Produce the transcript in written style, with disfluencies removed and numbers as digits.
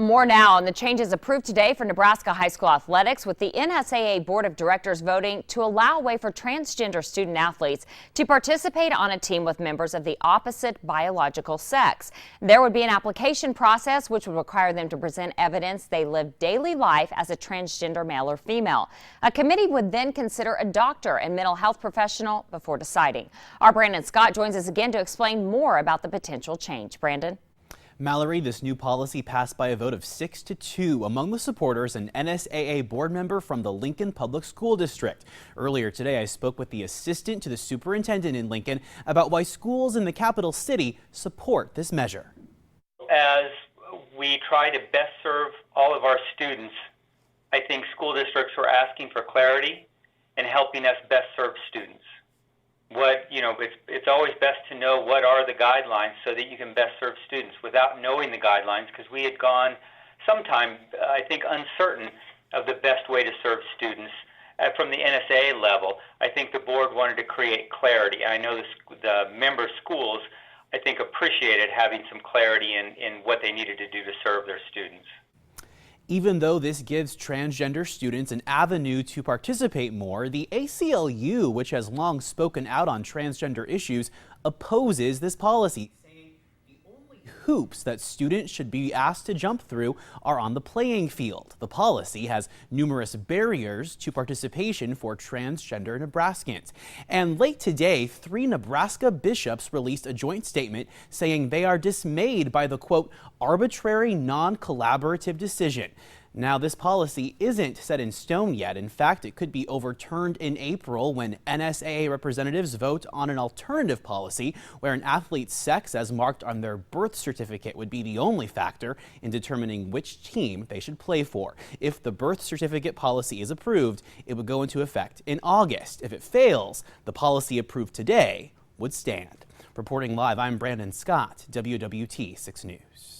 more now on the changes approved today for Nebraska high school athletics, with the NSAA Board of Directors voting to allow a way for transgender student athletes to participate on a team with members of the opposite biological sex. There would be an application process which would require them to present evidence they live daily life as a transgender male or female. A committee would then consider a doctor and mental health professional before deciding. Our Brandon Scott joins us again to explain more about the potential change. Brandon? Mallory, this new policy passed by a vote of 6-2. Among the supporters, an NSAA board member from the Lincoln Public School District. Earlier today, I spoke with the assistant to the superintendent in Lincoln about why schools in the capital city support this measure. As we try to best serve all of our students, I think school districts are asking for clarity and helping us best serve students. It's always best to know what are the guidelines so that you can best serve students. Without knowing the guidelines, because we had gone sometime, I think, uncertain of the best way to serve students from the NSAA level, I think the board wanted to create clarity. I know the member schools, I think, appreciated having some clarity in what they needed to do to serve their students. Even though this gives transgender students an avenue to participate more, the ACLU, which has long spoken out on transgender issues, opposes this policy, saying the only hoops that students should be asked to jump through are on the playing field. The policy has numerous barriers to participation for transgender Nebraskans. And late today, 3 Nebraska bishops released a joint statement saying they are dismayed by the, quote, arbitrary, non-collaborative decision. Now, this policy isn't set in stone yet. In fact, it could be overturned in April when NSAA representatives vote on an alternative policy where an athlete's sex as marked on their birth certificate would be the only factor in determining which team they should play for. If the birth certificate policy is approved, it would go into effect in August. If it fails, the policy approved today would stand. Reporting live, I'm Brandon Scott, WWT 6 News.